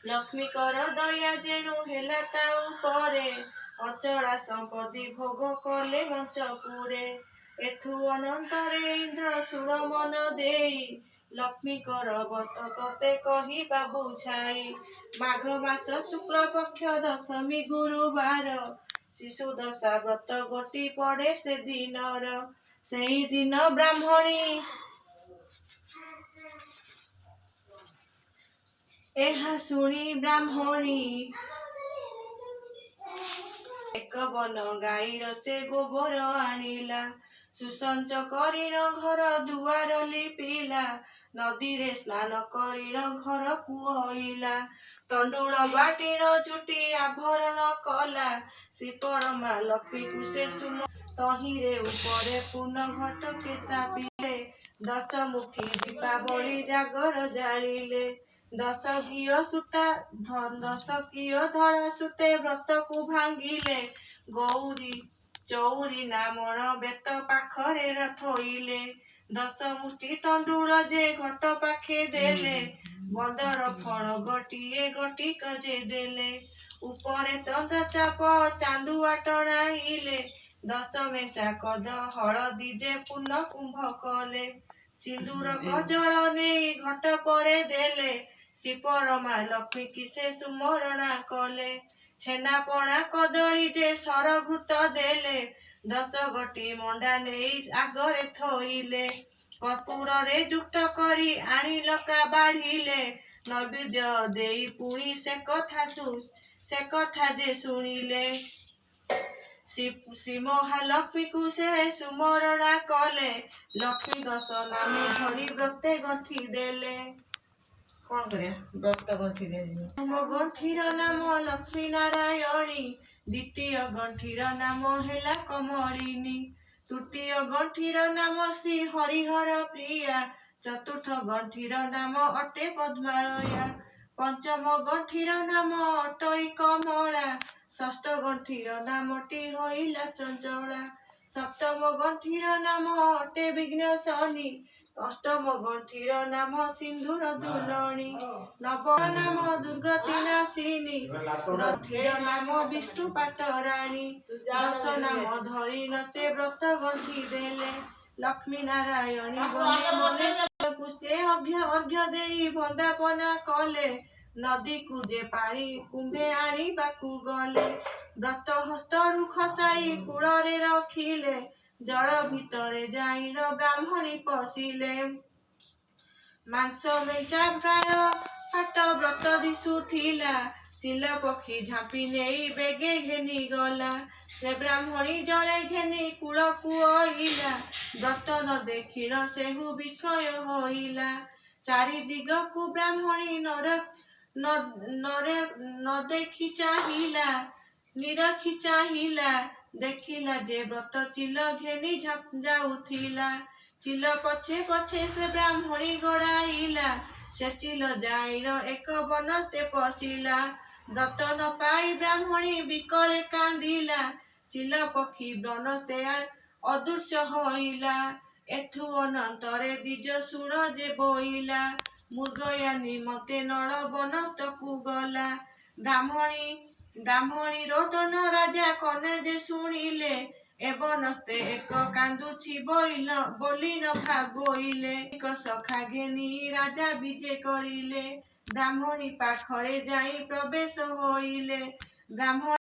ଲକ୍ଷ୍ମୀଙ୍କର ଦୟା ଯେଣୁ ହେଲା ତା ଉପରେ, ଅଚଳା ସମ୍ପତ୍ତି ଭୋଗ କଲେ ମଞ୍ଚପୁରେ। ଏଥୁ ଅନନ୍ତରେ ଇନ୍ଦ୍ର ଶୁଣ ମନ ଦେଇ, ଲକ୍ଷ୍ମୀଙ୍କର ବ୍ରତ ତତେ କହିବା ବୁଝାଇ। ମାଘ ମାସ ଶୁକ୍ଳ ପକ୍ଷ ଦଶମୀ ଗୁରୁବାର, ଶିଶୁ ଦଶା ବ୍ରତ ଗୋଟି ପଡେ ସେ ଦିନର। ସେଇ ଦିନ ବ୍ରାହ୍ମଣୀ ଏହା ଶୁଣି ବ୍ରାହ୍ମଣୀ ଏକ ବନ ଗାଈର ସେ ଗୋବର ଆଣିଲା, ସୁସଞ୍ଚ କରିଣ ଘର ଦୁଆର ଲିପିଲା, ନଦୀରେ ସ୍ନାନ କରିଣ ଘରକୁ ଅଇଲା। ତଣ୍ଡୁଳ ବାଟିଣ ଚୁଟି ଆଭରଣ କଲା, ଶ୍ରୀପରମା ଲକ୍ଷ୍ମୀକୁ ସେ ସୁମ ତହିଁରେ ଉପରେ ପୂର୍ଣ୍ଣ ଘଟକେ ସ୍ଥାପିଲେ। ଦଶମୁଖୀ ଦୀପାବଳି ଜାଗର ଜାଳିଲେ, ଦଶ ଘିଅ ଧଳା ସୂତେ ବ୍ରତକୁ ଭାଙ୍ଗିଲେ। ଗୌରୀ ଚଉରି ନାମଣ ବେତ ପାଖରେ ଥୋଇଲେ, ଦଶମୁଠି ତଣ୍ଡୁଳ ଯେ ଘଟ ପାଖେ ଦେଲେ, 15 ଫଳ ଗୋଟିଏ ଗୋଟିକ ଯେ ଦେଲେ। ଉପରେ ଚନ୍ଦ୍ର ଚାପ ଚାନ୍ଦୁଆ ଟଣାଇଲେ, 10 ମେଞ୍ଚା କଦ ହଳଦୀ ଯେ ପୂର୍ଣ୍ଣ କୁମ୍ଭ କଲେ। ସିନ୍ଦୁର କଜଳ ନେଇ ଘଟ ପରେ ଦେଲେ, ଶ୍ରୀପରମା ଲକ୍ଷ୍ମୀକି ସେ ସୁମରଣା କଲେ। ଛେନାପଣା କଦଳୀ ଯେ ସରଘୃତ ଦେଲେ, 10 ଗୋଟି ମଣ୍ଡା ନେଇ ଆଗରେ ଥୋଇଲେ। କର୍ପୂରରେ ଯୁକ୍ତ କରି ଆଣି ଲଙ୍କା ବାଢିଲେ, ନୈବେଦ୍ୟ ଦେଇ ପୁଣି ସେ କଥା ଯେ ଶୁଣିଲେ। ଶ୍ରୀ ମହାଲକ୍ଷ୍ମୀକୁ ସେ ସୁମରଣା କଲେ, ଲକ୍ଷ୍ମୀ 10 ନାମ ଧରି ବ୍ରତେ ଗଣ୍ଠି ଦେଲେ। କଣ କରିବା, ବ୍ରତ ଗଣ୍ଠି ଦିଆଯିବ। ପ୍ରଥମ ଗଣ୍ଠିର ନାମ ଲକ୍ଷ୍ମୀ ନାରାୟଣୀ, ଦ୍ୱିତୀୟ ଗଣ୍ଠିର ନାମ ହେଲା କମଳିନୀ, ତୃତୀୟ ଗଣ୍ଠିର ନାମ ଶ୍ରୀ ହରିହର ପ୍ରିୟା, ଚତୁର୍ଥ ଗଣ୍ଠିର ନାମ ଅଟେ ପଦ୍ମାଳୟା, ପଞ୍ଚମ ଗଣ୍ଠିର ନାମ ଅଟଇ କମଳା, ଷଷ୍ଠ ଗଣ୍ଠିର ନାମଟି ହଇଲା ଚଞ୍ଚଳା, ସପ୍ତମ ଗଣ୍ଠିର ନାମ ଅଟେ ବିଘ୍ନେଶନୀ, ଅଷ୍ଟମ ଗଣ୍ଠିର ନାମ ସିନ୍ଦୁର ଦୁଲଣୀ, ନବମ ନାମ ଦୁର୍ଗତି ନାଶିନୀ, ଗଣ୍ଠିର ନାମ ବିଷ୍ଣୁ ପାଟରାଣୀ, 10 ନାମ ଧରି ନତେ ବ୍ରତ ଗଣ୍ଠି ଦେଲେ। ଲକ୍ଷ୍ମୀ ନାରାୟଣୀ ବନେ ବନେ ସେ ଅର୍ଘ୍ୟ ଦେଇ ବନ୍ଦାପନା କଲେ, ନଦୀକୁ ଯେ ପାଣି କୁମ୍ଭେ ଆଣିବାକୁ ଗଲେ। ବ୍ରତ ହସ୍ତରୁ ଖସାଇ କୂଳରେ ରଖିଲେ, ଜଳ ଭିତରେ ଯାଇଣ ବ୍ରାହ୍ମଣୀ ପଶିଲେ। ମାଂସ ମେଞ୍ଚା ପ୍ରାୟ ହାଟ ବ୍ରତ ଦିଶୁଥିଲା, ଚିଲ ପକ୍ଷୀ ଝାମ୍ପି ନେଇ ବେଗେ ଘେନି ଗଲା। ସେ ବ୍ରାହ୍ମଣୀ ଜଳେ ଘେନି କୂଳକୁ ଅଇଲା, ବ୍ରତ ନ ଦେଖିଣ ସେହୁ ବିସ୍ମୟ ହୋଇଲା। ଚାରି ଦିଗକୁ ବ୍ରାହ୍ମଣୀ ନିରଖି ଚାହିଁଲା, ଦେଖିଲା ଯେ ବ୍ରତ ଚିଲ ଘେନି ଯାଉଥିଲା। ଚିଲ ପଛେ ପଛେ ସେ ବ୍ରାହ୍ମଣୀ ଗୋଡ଼ାଇଲା, ସେ ଚିଲ ଯାଇଣ ଏକ ବନସ୍ତେ ପଶିଲା। ବ୍ରତ ନ ପାଇ ବ୍ରାହ୍ମଣୀ ବିକଳେ କାନ୍ଦିଲା, ଚିଲ ପକ୍ଷୀ ବନସ୍ତେ ଅଦୃଶ୍ୟ ହୋଇଲା। ଏଥୁ ଅନନ୍ତରେ ଦ୍ୱିଜ ଶୁଣ ଯେ ବୋଇଲା, ମୃଗୟା ନିମନ୍ତେ ନଳ ବନସ୍ତକୁ ଗଲା। ବ୍ରାହ୍ମଣୀ ରୋଦନ ରାଜା କନେ ଯେ ଶୁଣିଲେ, ଏ ବନସ୍ତେ ଏକ କାନ୍ଦୁଛି ବୋଲି ନ ଭାବଇଲେ। ଏକ ସଖା ଘେନି ରାଜା ବିଜେ କରିଲେ, ବ୍ରାହ୍ମଣୀ ପାଖରେ ଯାଇ ପ୍ରବେଶ ହୋଇଲେ। ବ୍ରାହ୍ମଣୀ